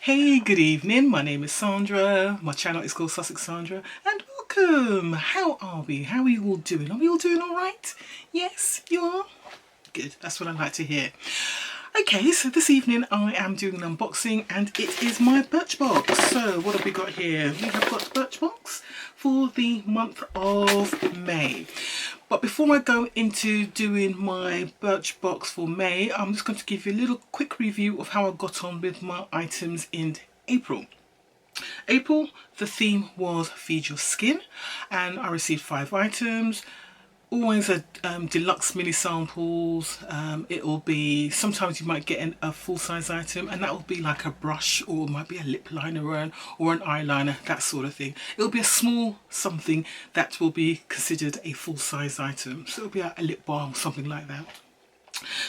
Hey, good evening. My name is Sandra. My channel is called Sussex Sandra, and welcome. How are we? How are you all doing? Are we all doing all right? Yes, you are? Good. That's what I like to hear. Okay, so this evening I am doing an unboxing and it is my Birchbox. So what have we got here? We have got Birchbox for the month of May. But before I go into doing my Birchbox for May, I'm just going to give you a little quick review of how I got on with my items in April. April, the theme was Feed Your Skin, and I received 5 items. Always a deluxe mini samples. It will be, sometimes you might get a full-size item, and that will be like a brush, or it might be a lip liner or an eyeliner, that sort of thing. It will be a small something that will be considered a full-size item. So it will be a lip balm or something like that.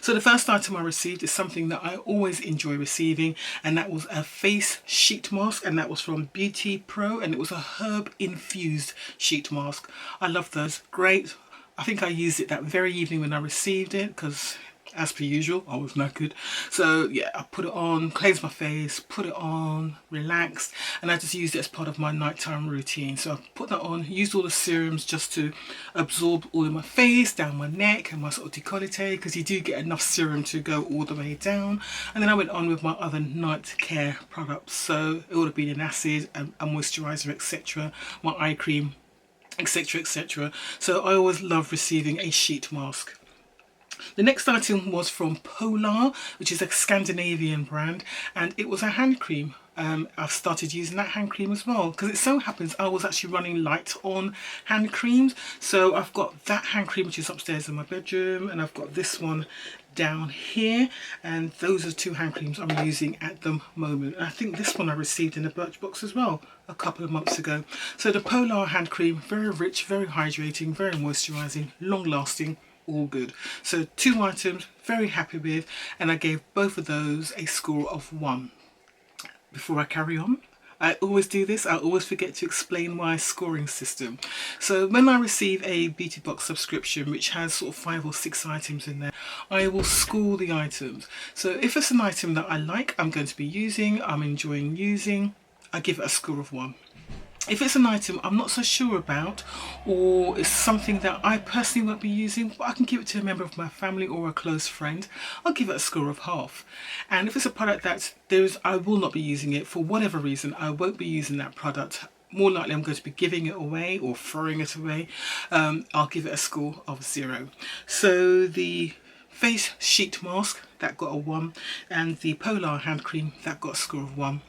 So the first item I received is something that I always enjoy receiving, and that was a face sheet mask, and that was from Beauty Pro, and it was a herb infused sheet mask. I love those. Great. I think I used it that very evening when I received it because, as per usual, I was knackered. So yeah, I put it on, cleansed my face, put it on, relaxed, and I just used it as part of my nighttime routine. So I put that on, used all the serums just to absorb all in my face, down my neck and my sort of décolleté, because you do get enough serum to go all the way down. And then I went on with my other night care products. So it would have been an acid, a moisturizer, etc. My eye cream, etc, etc. So I always love receiving a sheet mask. The next item was from Polar, which is a Scandinavian brand, and it was a hand cream. I've started using that hand cream as well, because it so happens I was actually running light on hand creams. So I've got that hand cream which is upstairs in my bedroom, and I've got this one down here, and those are 2 hand creams I'm using at the moment. And I think this one I received in a Birchbox as well a couple of months ago. So the Polar hand cream, very rich, very hydrating, very moisturising, long lasting, all good. So 2 items, very happy with, and I gave both of those a score of 1. Before I carry on, I always do this, I always forget to explain my scoring system. So when I receive a Beauty Box subscription which has sort of 5 or 6 items in there, I will score the items. So if it's an item that I like, I'm going to be using, I'm enjoying using, I give it a score of 1. If it's an item I'm not so sure about, or it's something that I personally won't be using, but I can give it to a member of my family or a close friend, I'll give it a score of half. And if it's a product that I will not be using it for whatever reason, I won't be using that product, more likely I'm going to be giving it away or throwing it away, I'll give it a score of 0. So the face sheet mask, that got a 1, and the Polar hand cream, that got a score of 1.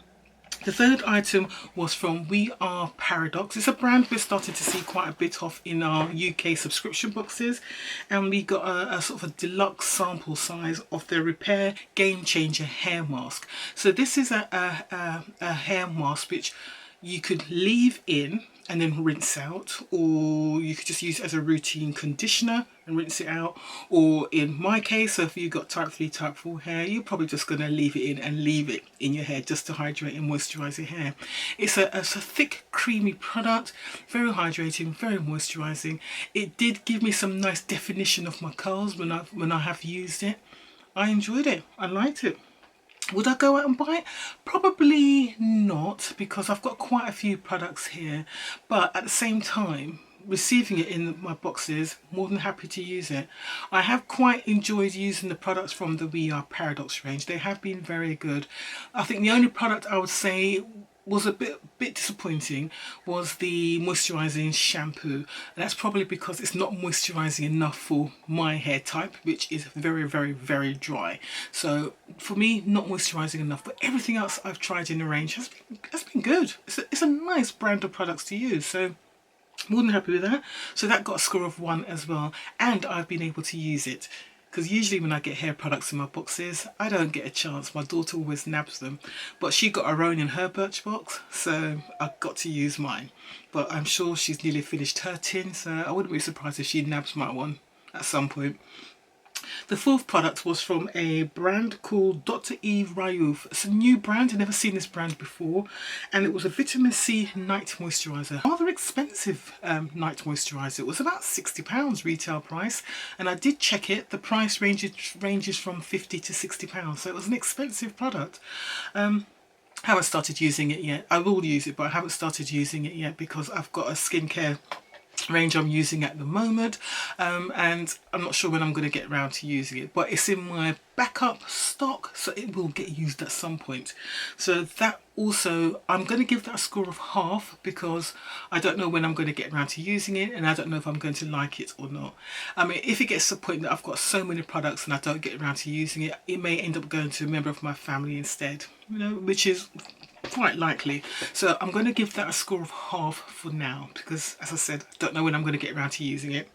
The third item was from We Are Paradox. It's a brand we're starting to see quite a bit of in our UK subscription boxes, and we got a sort of a deluxe sample size of their Repair Game Changer hair mask. So this is a hair mask which you could leave in and then rinse out, or you could just use it as a routine conditioner and rinse it out, or in my case, so if you've got type 3, type 4 hair, you're probably just going to leave it in and leave it in your hair just to hydrate and moisturize your hair. It's a thick, creamy product, very hydrating, very moisturizing. It did give me some nice definition of my curls when I have used it. I enjoyed it, I liked it. Would I go out and buy it? Probably not, because I've got quite a few products here, but at the same time, receiving it in my boxes, more than happy to use it. I have quite enjoyed using the products from the We Are Paradox range. They have been very good. I think the only product I would say was a bit disappointing was the moisturising shampoo, and that's probably because it's not moisturising enough for my hair type, which is very, very, very dry. So for me, not moisturising enough, but everything else I've tried in the range has been good. It's a nice brand of products to use, so more than happy with that. So that got a score of 1 as well, and I've been able to use it. Because usually when I get hair products in my boxes, I don't get a chance. My daughter always nabs them. But she got her own in her Birchbox, so I got to use mine. But I'm sure she's nearly finished her tin, so I wouldn't be surprised if she nabs my one at some point. The fourth product was from a brand called Dr. Eve Rayouf. It's a new brand, I've never seen this brand before, and it was a vitamin C night moisturiser. Rather expensive night moisturiser. It was about £60 retail price, and I did check it, the price ranges from £50 to £60, so it was an expensive product. I haven't started using it yet. I will use it, but I haven't started using it yet because I've got a skincare range I'm using at the moment, and I'm not sure when I'm going to get around to using it, but it's in my backup stock, so it will get used at some point. So that also, I'm going to give that a score of half because I don't know when I'm going to get around to using it, and I don't know if I'm going to like it or not. I mean, if it gets to the point that I've got so many products and I don't get around to using it, it may end up going to a member of my family instead, you know, which is quite likely. So I'm going to give that a score of half for now because, as I said, I don't know when I'm going to get around to using it.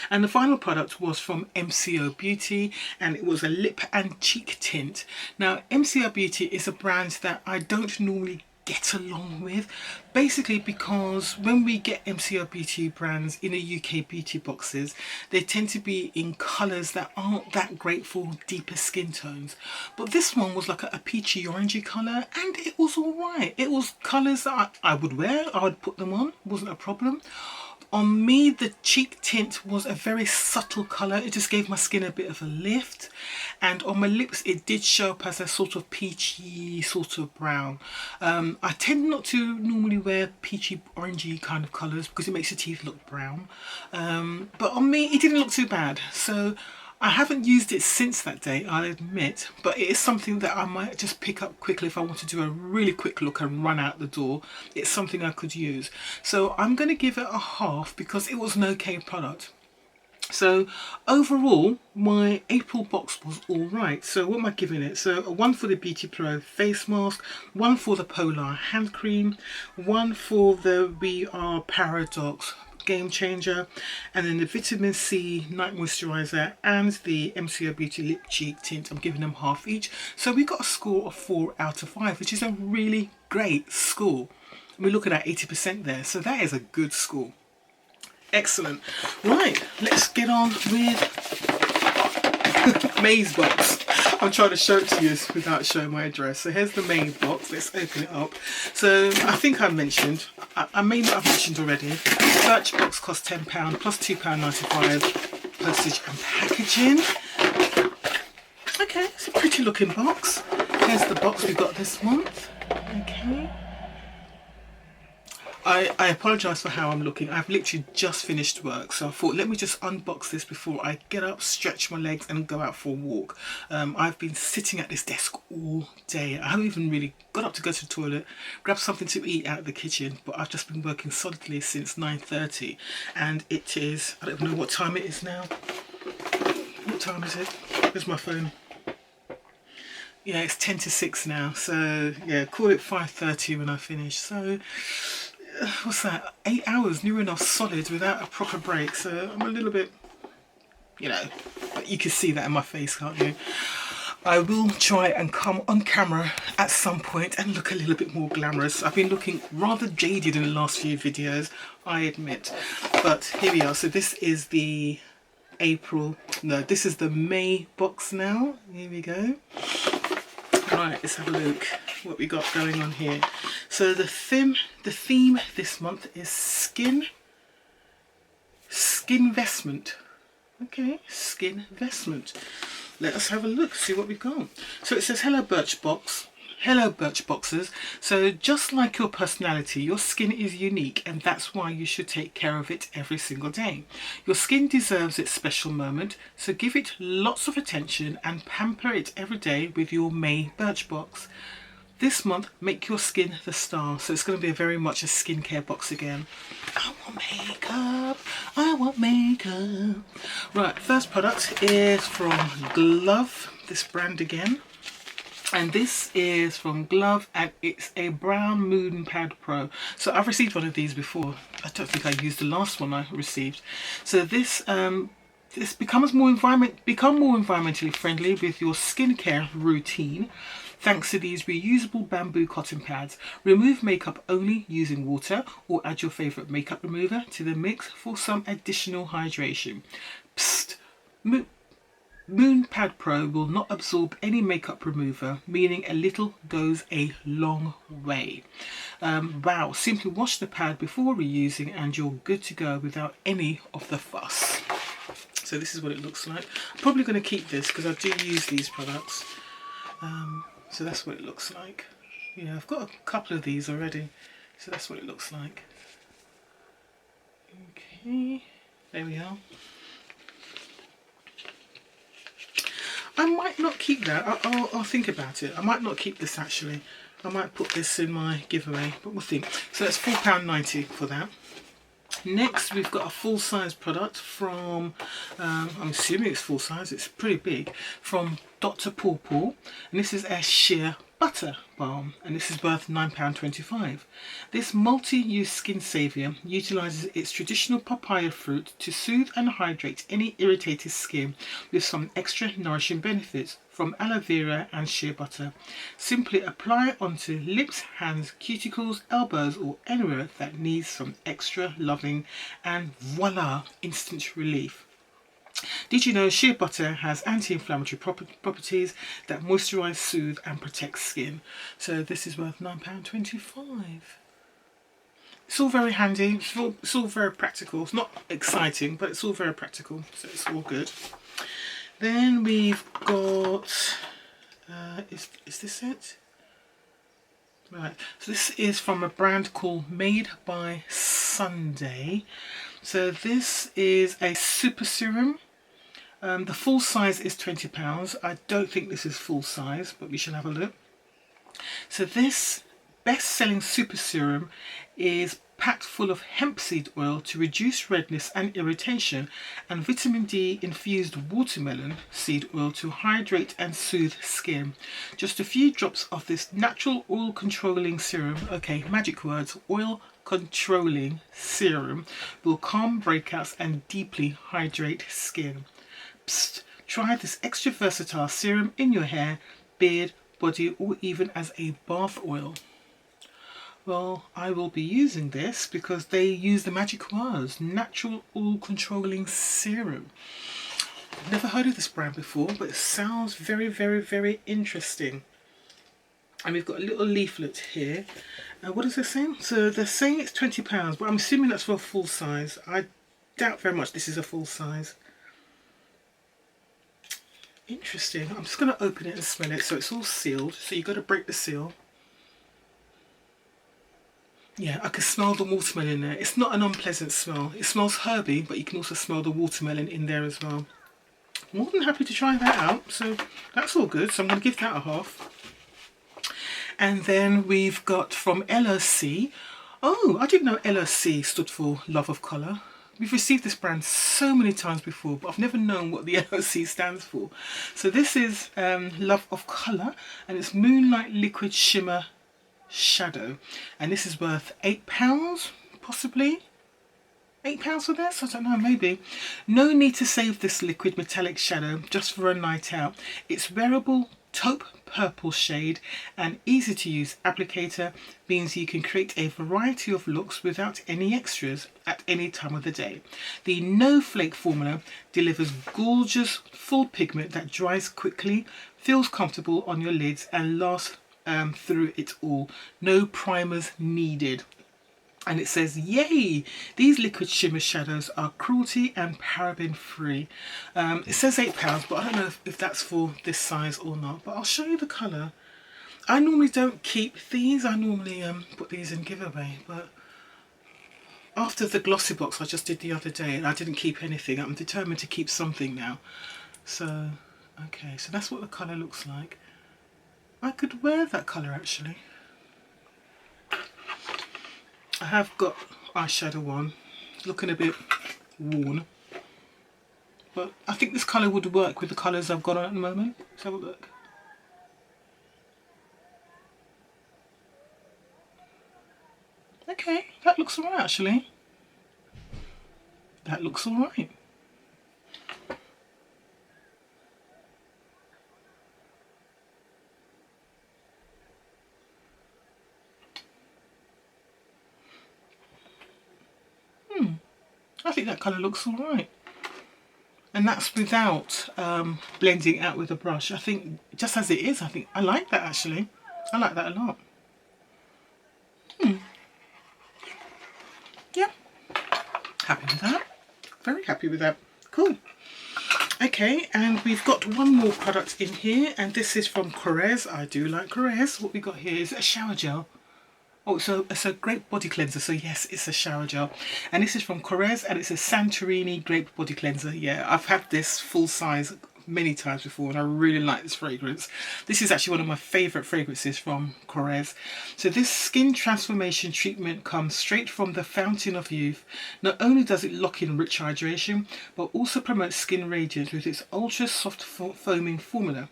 And the final product was from MCO Beauty, and it was a lip and cheek tint. Now, MCO Beauty is a brand that I don't normally get along with, basically because when we get MCO Beauty brands in the UK beauty boxes, they tend to be in colours that aren't that great for deeper skin tones. But this one was like a peachy orangey colour, and it was alright. It was colours that I would wear, I would put them on, wasn't a problem. On me, the cheek tint was a very subtle colour. It just gave my skin a bit of a lift. And on my lips, it did show up as a sort of peachy sort of brown. I tend not to normally wear peachy orangey kind of colours because it makes your teeth look brown. But on me, it didn't look too bad. So I haven't used it since that day, I'll admit, but it is something that I might just pick up quickly if I want to do a really quick look and run out the door. It's something I could use. So I'm going to give it a half because it was an okay product. So overall, my April box was all right. So what am I giving it? So one for the Beauty Pro face mask, one for the Polar hand cream, one for the VR Paradox Game Changer, and then the Vitamin C Night Moisturizer and the MCO Beauty Lip Cheek Tint. I'm giving them half each. So we got a score of 4 out of 5, which is a really great score. We're looking at 80% there, so that is a good score. Excellent. Right, let's get on with May's box. I'm trying to show it to you without showing my address. So here's the main box. Let's open it up. So I think I mentioned, I may not have mentioned already, Birchbox costs £10 plus £2.95 postage and packaging. Okay, it's a pretty looking box. Here's the box we got this month. Okay. I apologise for how I'm looking. I've literally just finished work, so I thought let me just unbox this before I get up, stretch my legs and go out for a walk. I've been sitting at this desk all day. I haven't even really got up to go to the toilet, grab something to eat out of the kitchen, but I've just been working solidly since 9:30 and it is, I don't even know what time it is now. What time is it? Where's my phone? Yeah, it's 10 to 6 now, so yeah, call it 5:30 when I finish. So what's that, 8 hours near enough solid without a proper break, so I'm a little bit, you know, but you can see that in my face, can't you? I will try and come on camera at some point and look a little bit more glamorous. I've been looking rather jaded in the last few videos, I admit, but here we are. So this is the this is the May box now. Here we go. Right, let's have a look what we got going on here. So the theme this month is skin vestment. Okay, skin vestment. Let us have a look, see what we've got. So it says, hello Birchbox. Hello Birchboxers. So just like your personality, your skin is unique, and that's why you should take care of it every single day. Your skin deserves its special moment, so give it lots of attention and pamper it every day with your May Birchbox. This month, make your skin the star. So it's going to be very much a skincare box again. I want makeup. I want makeup. Right, first product is from Glove, this brand again. And this is from Glove, and it's a Brown Moon Pad Pro. So I've received one of these before. I don't think I used the last one I received. So this becomes more environmentally friendly with your skincare routine. Thanks to these reusable bamboo cotton pads. Remove makeup only using water, or add your favourite makeup remover to the mix for some additional hydration. Psst! Moon Pad Pro will not absorb any makeup remover, meaning a little goes a long way. Wow, simply wash the pad before reusing and you're good to go without any of the fuss. So this is what it looks like. I'm probably going to keep this because I do use these products. So that's what it looks like. Yeah, I've got a couple of these already, so that's what it looks like. Okay, there we are. I might not keep that. I'll think about it. I might not keep this actually. I might put this in my giveaway, but we'll think. So that's £4.90 for that. Next, we've got a full-size product from, I'm assuming it's full-size, it's pretty big, from Dr. Paw Paw, and this is a sheer butter balm, and this is worth £9.25. This multi-use skin saviour utilises its traditional papaya fruit to soothe and hydrate any irritated skin with some extra nourishing benefits from aloe vera and shea butter. Simply apply it onto lips, hands, cuticles, elbows or anywhere that needs some extra loving, and voila, instant relief. Did you know shea butter has anti-inflammatory properties that moisturise, soothe and protect skin? So this is worth £9.25. It's all very handy, it's all very practical. It's not exciting, but it's all very practical, so it's all good. Then we've got, is this it? Right, so this is from a brand called Made by Sunday. So this is a super serum. The full size is £20. I don't think this is full size, but we shall have a look. So this best-selling super serum is packed full of hemp seed oil to reduce redness and irritation, and vitamin D infused watermelon seed oil to hydrate and soothe skin. Just a few drops of this natural oil controlling serum, okay, magic words, oil controlling serum, will calm breakouts and deeply hydrate skin. Psst, try this extra versatile serum in your hair, beard, body or even as a bath oil. Well, I will be using this because they use the magic words, natural oil controlling serum. I've never heard of this brand before, but it sounds very, very, very interesting. And we've got a little leaflet here. What is it saying? So they're saying it's £20, but I'm assuming that's for a full size. I doubt very much this is a full size. Interesting. I'm just going to open it and smell it. So it's all sealed, so you've got to break the seal. Yeah, I can smell the watermelon in there. It's not an unpleasant smell. It smells herby, but you can also smell the watermelon in there as well. More than happy to try that out. So that's all good. So I'm going to give that a half. And then we've got from LOC. Oh, I didn't know LOC stood for Love of Colour. We've received this brand so many times before, but I've never known what the LOC stands for. So this is Love of Colour, and it's Moonlight Liquid Shimmer Shadow, and this is worth £8, possibly £8 for this, I don't know, maybe. No need to save this liquid metallic shadow just for a night out. Its wearable taupe purple shade and easy to use applicator means you can create a variety of looks without any extras at any time of the day. The no flake formula delivers gorgeous full pigment that dries quickly, feels comfortable on your lids and lasts through it all. No primers needed. And it says, yay, these liquid shimmer shadows are cruelty and paraben free. It says £8, but I don't know if that's for this size or not, but I'll show you the colour. I normally don't keep these, I normally put these in giveaway, but after the glossy box I just did the other day and I didn't keep anything, I'm determined to keep something now. So, okay, so that's what the colour looks like. I could wear that colour actually. I have got eyeshadow on, looking a bit worn, but I think this colour would work with the colours I've got on at the moment. Let's have a look. Okay, that looks alright actually. That looks alright. I think that colour looks alright. And that's without blending out with a brush. I think just as it is, I think I like that actually. I like that a lot. Yeah, happy with that. Very happy with that. Cool. Okay. Okay, and we've got one more product in here, and this is from Corez. I do like Corez. What we got here is a shower gel. Oh, so it's a grape body cleanser. So yes, it's a shower gel. And this is from Corez, and it's a Santorini grape body cleanser. Yeah, I've had this full size many times before, and I really like this fragrance. This is actually one of my favourite fragrances from Corez. So this skin transformation treatment comes straight from the fountain of youth. Not only does it lock in rich hydration, but also promotes skin radiance with its ultra soft foaming formula.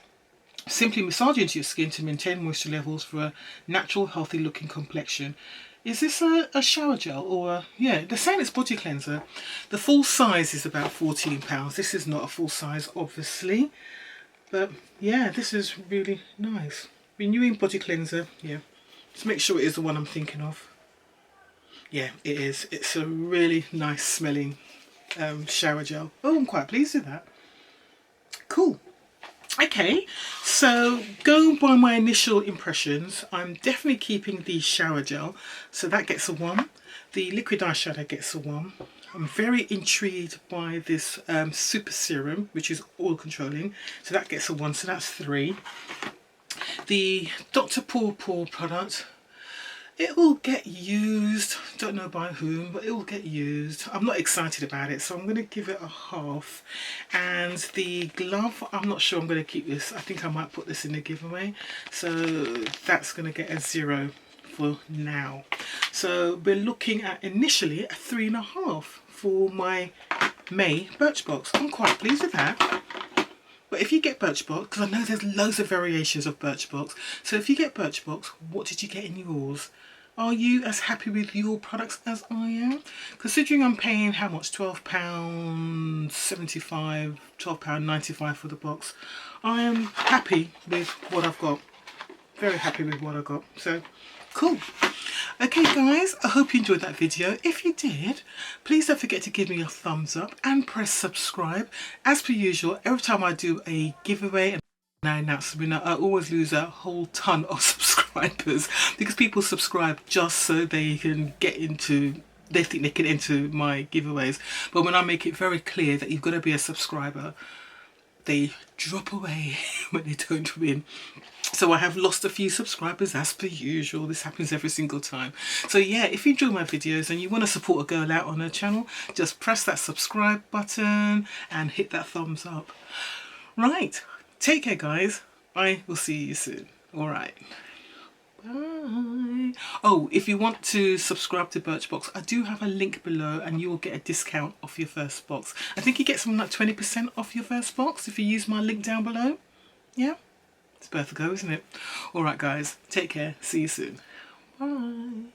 Simply massage into your skin to maintain moisture levels for a natural, healthy looking complexion. Is this a shower gel or yeah, they're saying it's body cleanser. The full size is about £14. This is not a full size, obviously, but yeah, this is really nice. Renewing body cleanser. Yeah, let's make sure it is the one I'm thinking of. Yeah, it is. It's a really nice smelling shower gel. Oh, I'm quite pleased with that. Cool. Okay, so going by my initial impressions, I'm definitely keeping the shower gel, so that gets a 1. The liquid eyeshadow gets a 1. I'm very intrigued by this super serum, which is oil controlling, so that gets a 1, so that's 3. The Dr. Paw product, it will get used, don't know by whom, but it will get used. I'm not excited about it, so I'm going to give it a half. And the glove, I'm not sure I'm going to keep this. I think I might put this in the giveaway. So that's going to get a 0 for now. So we're looking at initially a 3.5 for my May Birchbox. I'm quite pleased with that. But if you get Birchbox, because I know there's loads of variations of Birchbox, so if you get Birchbox, what did you get in yours? Are you as happy with your products as I am? Considering I'm paying how much? £12.75, £12.95 for the box. I am happy with what I've got. Very happy with what I got. So, cool. Okay guys, I hope you enjoyed that video. If you did, please don't forget to give me a thumbs up and press subscribe. As per usual, every time I do a giveaway and I announce the winner, I always lose a whole ton of subscribers because people subscribe just so they can get into, they think they can enter my giveaways. But when I make it very clear that you've got to be a subscriber, they drop away when they don't win. So I have lost a few subscribers as per usual. This happens every single time. So yeah, if you enjoy my videos and you want to support a girl out on her channel, just press that subscribe button and hit that thumbs up. Right, take care guys. I will see you soon. Alright. Bye. Oh, if you want to subscribe to Birchbox, I do have a link below and you will get a discount off your first box. I think you get something like 20% off your first box if you use my link down below. Yeah? It's worth a go, isn't it? Alright guys, take care. See you soon. Bye.